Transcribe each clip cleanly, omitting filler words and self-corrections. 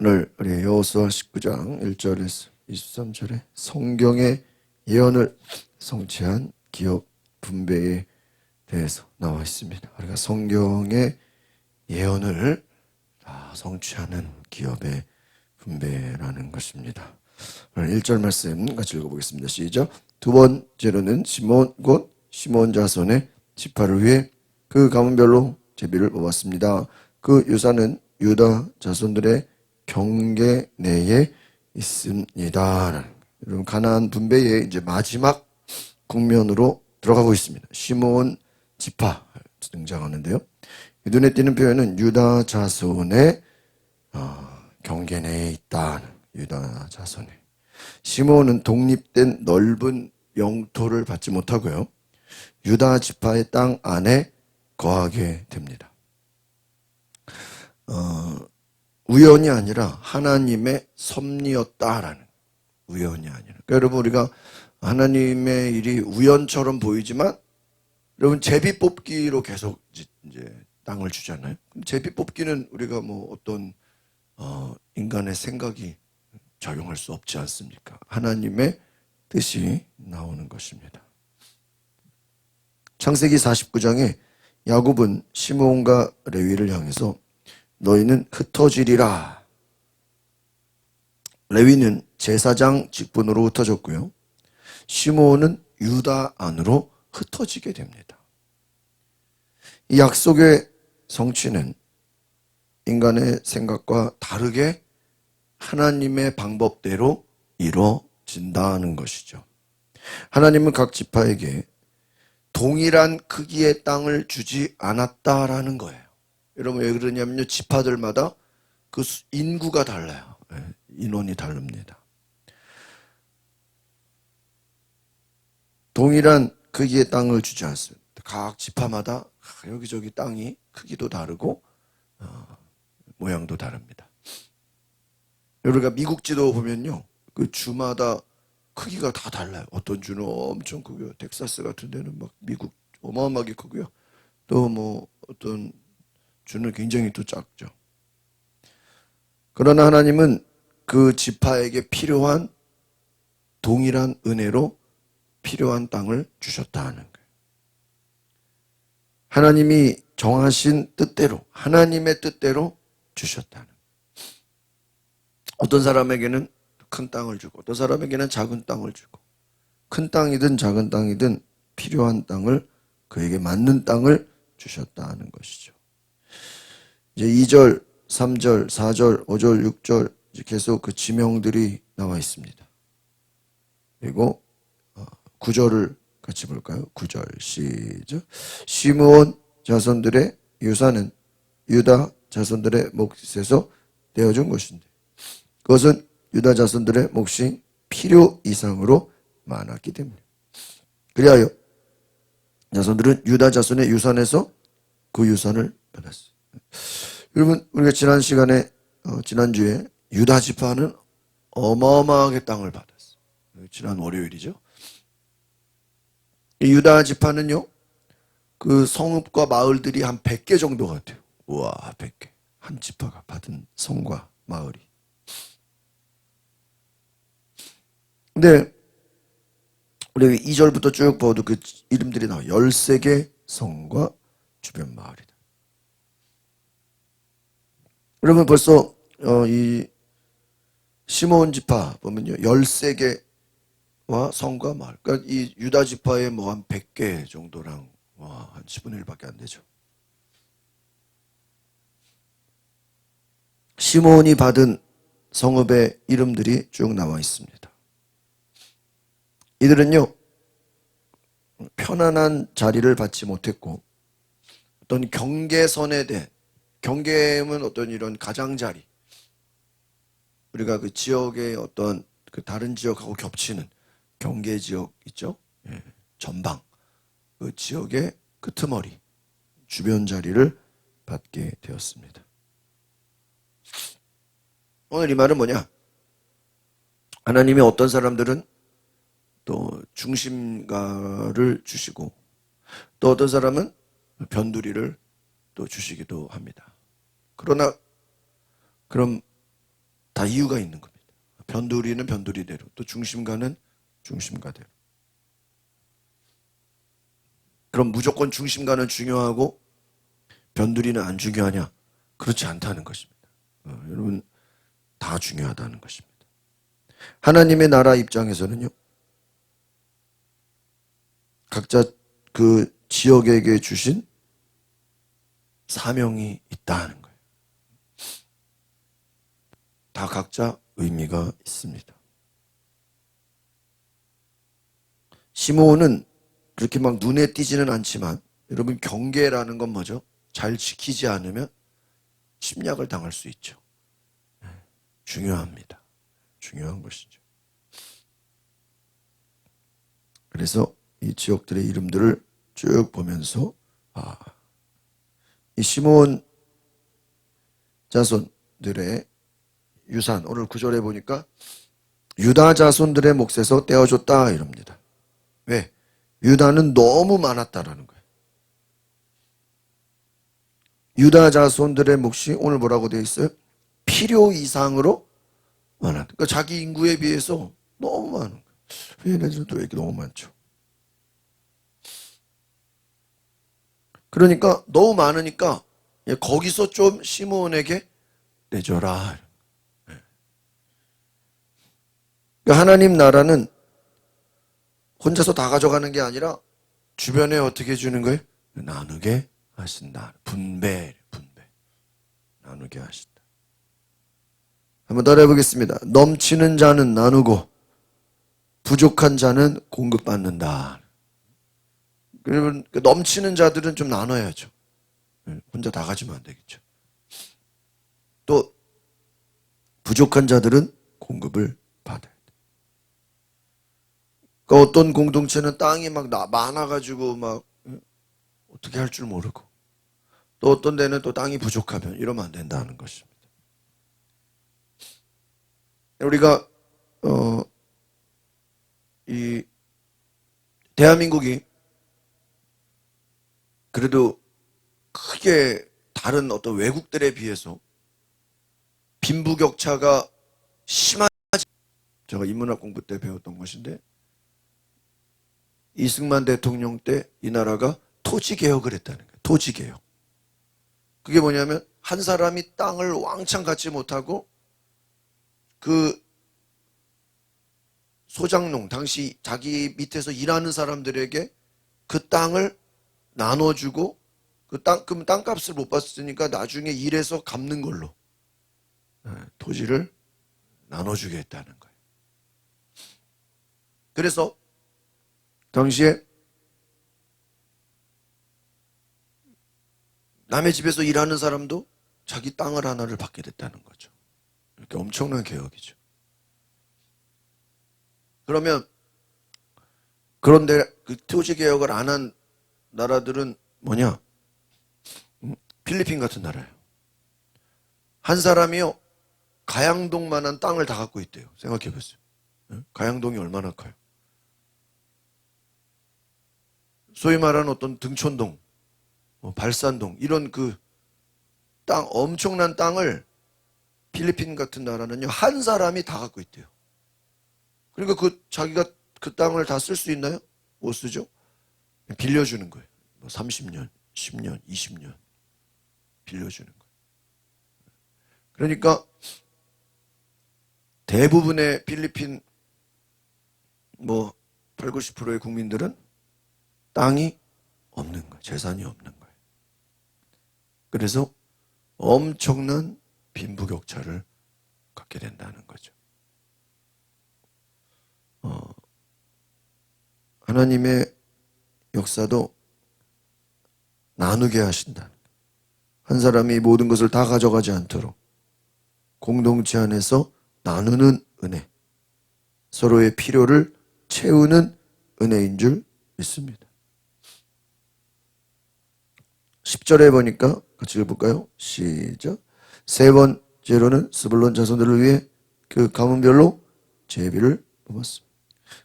오늘 우리 여호수아 19장 1절에서 23절에 성경의 예언을 성취한 기업 분배에 대해서 나와 있습니다. 우리가 성경의 예언을 다 성취하는 기업의 분배라는 것입니다. 오늘 1절 말씀 같이 읽어보겠습니다. 시작. 두 번째로는 곧 시몬 자손의 지파를 위해 그 가문별로 제비를 뽑았습니다. 그 유산은 유다 자손들의 경계 내에 있습니다. 여러분, 가나안 분배의 이제 마지막 국면으로 들어가고 있습니다. 시몬 지파 등장하는데요. 눈에 띄는 표현은 유다 자손의 경계 내에 있다. 유다 자손에. 시몬은 독립된 넓은 영토를 받지 못하고요. 유다 지파의 땅 안에 거하게 됩니다. 우연이 아니라 하나님의 섭리였다라는, 우연이 아니라. 그러니까 여러분, 우리가 하나님의 일이 우연처럼 보이지만 여러분, 제비 뽑기로 계속 이제 땅을 주잖아요. 제비 뽑기는 우리가 뭐 어떤 인간의 생각이 적용할 수 없지 않습니까? 하나님의 뜻이 나오는 것입니다. 창세기 49장에 야곱은 시므온과 레위를 향해서 너희는 흩어지리라. 레위는 제사장 직분으로 흩어졌고요. 시므온은 유다 안으로 흩어지게 됩니다. 이 약속의 성취는 인간의 생각과 다르게 하나님의 방법대로 이루어진다는 것이죠. 하나님은 각 지파에게 동일한 크기의 땅을 주지 않았다라는 거예요. 여러분, 왜 그러냐면요, 지파들마다 그 인구가 달라요. 인원이 다릅니다. 동일한 크기의 땅을 주지 않습니다. 각 지파마다 여기저기 땅이 크기도 다르고 모양도 다릅니다. 우리가 미국 지도 보면요, 그 주마다 크기가 다 달라요. 어떤 주는 엄청 크고요. 텍사스 같은 데는 막 미국 어마어마하게 크고요. 또 뭐 어떤 주는 굉장히 또 작죠. 그러나 하나님은 그 지파에게 필요한 동일한 은혜로 필요한 땅을 주셨다는 거예요. 하나님이 정하신 뜻대로, 하나님의 뜻대로 주셨다는 거예요. 어떤 사람에게는 큰 땅을 주고 어떤 사람에게는 작은 땅을 주고, 큰 땅이든 작은 땅이든 필요한 땅을, 그에게 맞는 땅을 주셨다는 것이죠. 이제 2절, 3절, 4절, 5절, 6절 계속 그 지명들이 나와 있습니다. 그리고 9절을 같이 볼까요? 9절 시작. 시므온 자손들의 유산은 유다 자손들의 몫에서 떼어준 것인데 그것은 유다 자손들의 몫이 필요 이상으로 많았기 때문에 그리하여 자손들은 유다 자손의 유산에서 그 유산을 받았어요. 여러분, 우리가 지난 시간에 지난주에 유다 지파는 어마어마하게 땅을 받았어요. 지난 월요일이죠. 이 유다 지파는요, 그 성읍과 마을들이 한 100개 정도 같아요. 우와, 100개. 한 지파가 받은 성과 마을이. 근데 우리 2절부터 쭉 봐도 그 이름들이 나와요. 13개 성과 주변 마을이다. 여러분, 벌써 이 시므온 지파 보면요, 13개와 성과 마을. 그러니까 이 유다 지파의 뭐 한 100개 정도랑 한 10분의 1밖에 안 되죠. 시므온이 받은 성읍의 이름들이 쭉 나와 있습니다. 이들은요, 편안한 자리를 받지 못했고 어떤 경계선에 대한, 경계는 어떤 이런 가장자리, 우리가 그 지역의 어떤 그 다른 지역하고 겹치는 경계 지역 있죠? 예, 전방, 그 지역의 끄트머리, 주변 자리를 받게 되었습니다. 오늘 이 말은 뭐냐? 하나님이 어떤 사람들은 또 중심가를 주시고 또 어떤 사람은 변두리를 또 주시기도 합니다. 그러나 그럼 다 이유가 있는 겁니다. 변두리는 변두리대로, 또 중심가는 중심가대로. 그럼 무조건 중심가는 중요하고 변두리는 안 중요하냐? 그렇지 않다는 것입니다. 여러분, 다 중요하다는 것입니다. 하나님의 나라 입장에서는요, 각자 그 지역에게 주신 사명이 있다는 거예요. 다 각자 의미가 있습니다. 시므온은 그렇게 막 눈에 띄지는 않지만, 여러분, 경계라는 건 뭐죠? 잘 지키지 않으면 침략을 당할 수 있죠. 중요합니다. 중요한 것이죠. 그래서 이 지역들의 이름들을 쭉 보면서 이 시므온 자손들의 유산, 오늘 9절에 보니까 유다 자손들의 몫에서 떼어줬다 이럽니다. 왜? 유다는 너무 많았다라는 거예요. 유다 자손들의 몫이 오늘 뭐라고 되어 있어요? 필요 이상으로 많았다. 그러니까 자기 인구에 비해서 너무 많은 거예요. 얘네들도 왜 이렇게 너무 많죠? 그러니까 너무 많으니까 거기서 좀 시므온에게 내줘라. 그러니까 하나님 나라는 혼자서 다 가져가는 게 아니라 주변에 어떻게 해주는 거예요? 나누게 하신다. 분배. 나누게 하신다. 한번 따라해 보겠습니다. 넘치는 자는 나누고 부족한 자는 공급받는다. 그러면 넘치는 자들은 좀 나눠야죠. 혼자 다 가지면 안 되겠죠. 또 부족한 자들은 공급을 받아야 돼. 그러니까 어떤 공동체는 땅이 막 많아가지고 막 어떻게 할 줄 모르고, 또 어떤 데는 또 땅이 부족하면 이러면 안 된다는 것입니다. 우리가 이 대한민국이 그래도 크게 다른 어떤 외국들에 비해서 빈부격차가 심하지, 제가 인문학 공부 때 배웠던 것인데, 이승만 대통령 때 이 나라가 토지개혁을 했다는 거예요. 토지개혁. 그게 뭐냐면 한 사람이 땅을 왕창 갖지 못하고 그 소장농, 당시 자기 밑에서 일하는 사람들에게 그 땅을 나눠주고, 그럼 땅값을 못 받았으니까 나중에 일해서 갚는 걸로 토지를 나눠주게 했다는 거예요. 그래서 당시에 남의 집에서 일하는 사람도 자기 땅을 하나를 받게 됐다는 거죠. 이렇게 엄청난 개혁이죠. 그러면 그런데 그 토지 개혁을 안 한 나라들은 뭐냐? 필리핀 같은 나라예요. 한 사람이요, 가양동만한 땅을 다 갖고 있대요. 생각해 보세요. 가양동이 얼마나 커요? 소위 말하는 어떤 등촌동, 발산동, 이런 그 땅, 엄청난 땅을 필리핀 같은 나라는요, 한 사람이 다 갖고 있대요. 그러니까 자기가 그 땅을 다 쓸 수 있나요? 못 쓰죠? 빌려주는 거예요. 30년, 10년, 20년 빌려주는 거예요. 그러니까 대부분의 필리핀 8, 90%의 국민들은 땅이 없는 거예요. 재산이 없는 거예요. 그래서 엄청난 빈부격차를 갖게 된다는 거죠. 하나님의 역사도 나누게 하신다. 한 사람이 모든 것을 다 가져가지 않도록 공동체 안에서 나누는 은혜, 서로의 필요를 채우는 은혜인 줄 믿습니다. 10절에 보니까 같이 읽어볼까요? 시작. 세 번째로는 스불론 자손들을 위해 그 가문별로 제비를 뽑았습니다.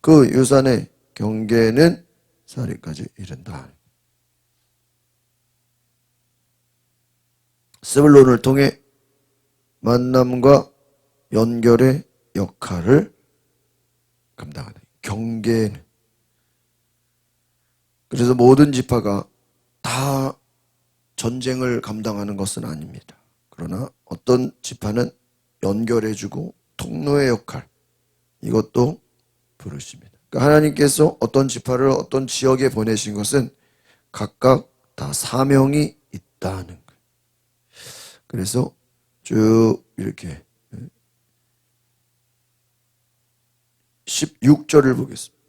그 유산의 경계는 사리까지 이른다. 스불론을 통해 만남과 연결의 역할을 감당하는 경계는. 그래서 모든 지파가 다 전쟁을 감당하는 것은 아닙니다. 그러나 어떤 지파는 연결해주고 통로의 역할, 이것도 부르십니다. 그러니까 하나님께서 어떤 지파를 어떤 지역에 보내신 것은 각각 다 사명이 있다는 거예요. 그래서 쭉 이렇게 16절을 보겠습니다.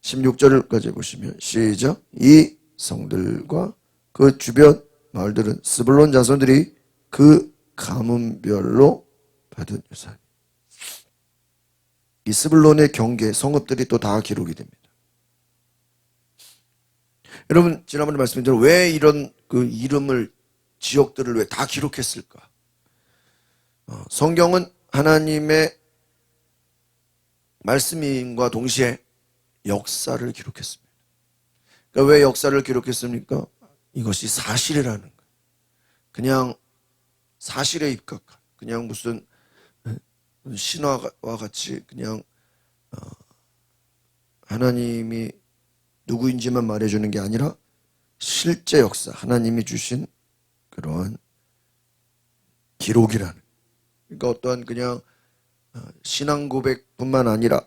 16절까지 보시면 시작. 이 성들과 그 주변 마을들은 스불론 자손들이 그 가문별로 받은 유산. 이 스불론의 경계 성읍들이 또 다 기록이 됩니다. 여러분 지난번에 말씀드린 대로 왜 이런 그 이름을 지역들을 왜 다 기록했을까? 성경은 하나님의 말씀인과 동시에 역사를 기록했습니다. 그러니까 왜 역사를 기록했습니까? 이것이 사실이라는 거예요. 그냥 사실에 입각한, 그냥 무슨 신화와 같이 그냥 하나님이 누구인지만 말해주는 게 아니라 실제 역사, 하나님이 주신 그러한 기록이라는 거예요. 그러니까 어떠한 그냥 신앙 고백뿐만 아니라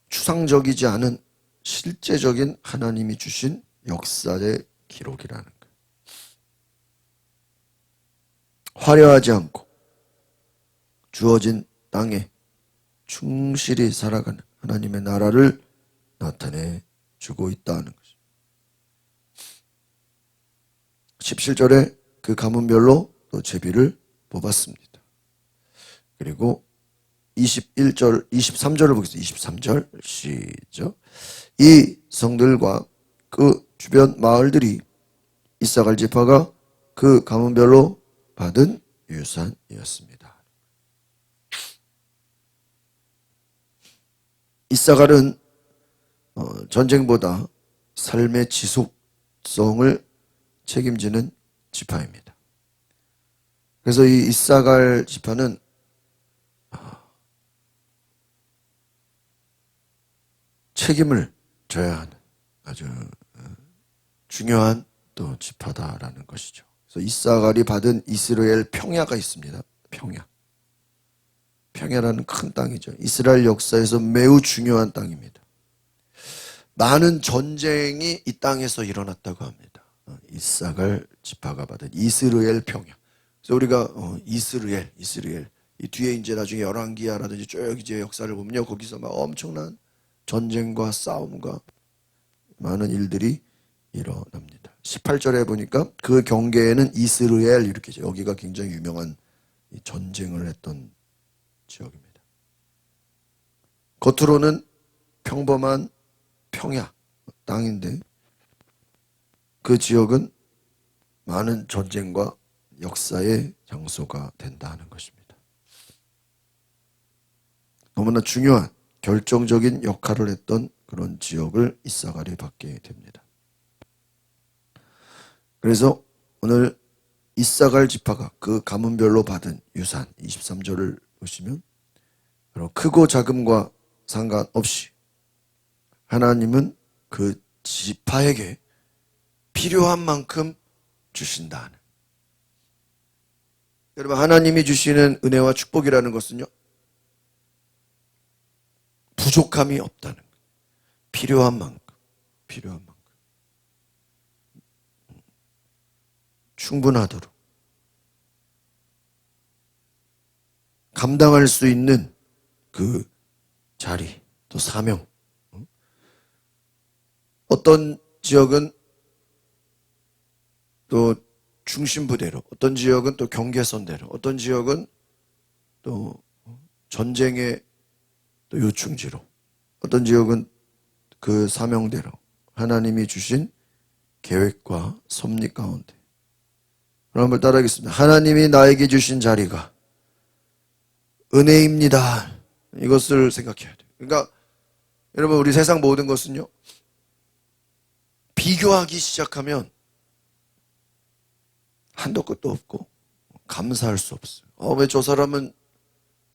추상적이지 않은 실제적인 하나님이 주신 역사의 기록이라는 거예요. 화려하지 않고 주어진 땅에 충실히 살아가는 하나님의 나라를 나타내 주고 있다는 것입니다. 17절에 그 가문별로 또 제비를 뽑았습니다. 그리고 21절, 23절을 보겠습니다. 23절 시작. 이 성들과 그 주변 마을들이 이사갈 지파가 그 가문별로 받은 유산이었습니다. 이사갈은 전쟁보다 삶의 지속성을 책임지는 지파입니다. 그래서 이 이사갈 지파는 책임을 져야 하는 아주 중요한 또 지파다라는 것이죠. 그래서 이사갈이 받은 이스라엘 평야가 있습니다. 평야. 평야라는 큰 땅이죠. 이스라엘 역사에서 매우 중요한 땅입니다. 많은 전쟁이 이 땅에서 일어났다고 합니다. 이사갈 지파가 받은 이스라엘 평야. 그래서 우리가 이스라엘 이 뒤에 이제 나중에 열왕기하라든지 쭉 이제 역사를 보면요, 거기서 막 엄청난 전쟁과 싸움과 많은 일들이 일어납니다. 18절에 보니까 그 경계에는 이스라엘 이렇게 여기가 굉장히 유명한 전쟁을 했던 지역입니다. 겉으로는 평범한 평야 땅인데 그 지역은 많은 전쟁과 역사의 장소가 된다는 것입니다. 너무나 중요한 결정적인 역할을 했던 그런 지역을 이사갈이 받게 됩니다. 그래서 오늘 이사갈 지파가 그 가문별로 받은 유산 23절을 보시면 크고 작음과 상관없이 하나님은 그 지파에게 필요한 만큼 주신다는. 여러분 하나님이 주시는 은혜와 축복이라는 것은요, 부족함이 없다는 거예요. 필요한 만큼. 충분하도록. 감당할 수 있는 그 자리, 또 사명. 어떤 지역은 또 중심부대로, 어떤 지역은 또 경계선대로, 어떤 지역은 또 전쟁의 또 요충지로, 어떤 지역은 그 사명대로 하나님이 주신 계획과 섭리 가운데. 그럼 한번 따라하겠습니다. 하나님이 나에게 주신 자리가 은혜입니다. 이것을 생각해야 돼요. 그러니까 여러분 우리 세상 모든 것은요, 비교하기 시작하면 한도 끝도 없고 감사할 수 없어요. 왜 저 사람은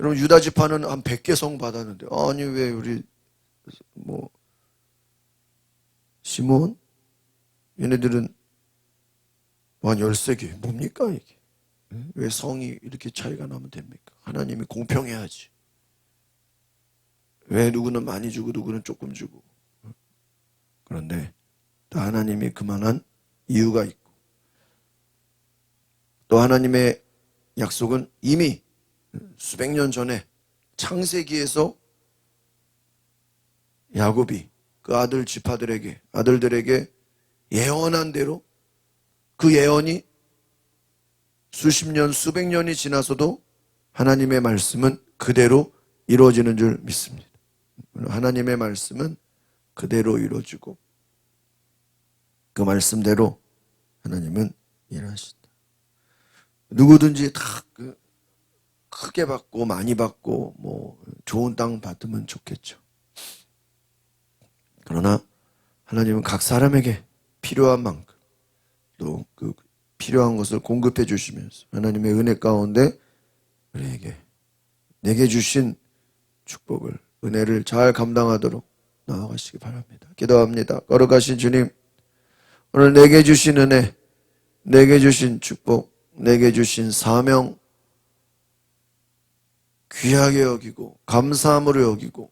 여러분 유다 지파는 한 100개 성 받았는데 아니 왜 우리 뭐 시몬 얘네들은 한 13개 뭡니까 이게? 왜 성이 이렇게 차이가 나면 됩니까? 하나님이 공평해야지. 왜 누구는 많이 주고 누구는 조금 주고. 그런데 또 하나님이 그만한 이유가 있고 또 하나님의 약속은 이미 수백 년 전에 창세기에서 야곱이 그 아들 지파들에게 아들들에게 예언한 대로 그 예언이 수십 년 수백 년이 지나서도 하나님의 말씀은 그대로 이루어지는 줄 믿습니다. 하나님의 말씀은 그대로 이루어지고 그 말씀대로 하나님은 일하신다. 누구든지 다 크게 받고 많이 받고 뭐 좋은 땅 받으면 좋겠죠. 그러나 하나님은 각 사람에게 필요한 만큼 또 그 필요한 것을 공급해 주시면서 하나님의 은혜 가운데 우리에게 내게 주신 축복을 은혜를 잘 감당하도록 나아가시기 바랍니다. 기도합니다. 거룩하신 주님, 오늘 내게 주신 은혜, 내게 주신 축복, 내게 주신 사명 귀하게 여기고 감사함으로 여기고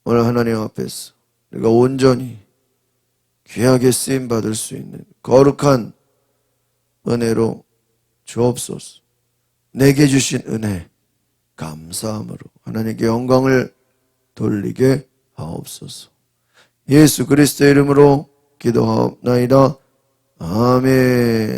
오늘 하나님 앞에서 우리가 온전히 귀하게 쓰임받을 수 있는 거룩한 은혜로 주옵소서. 내게 주신 은혜 감사함으로 하나님께 영광을 돌리게 하옵소서. 예수 그리스도의 이름으로 기도하옵나이다. 아멘.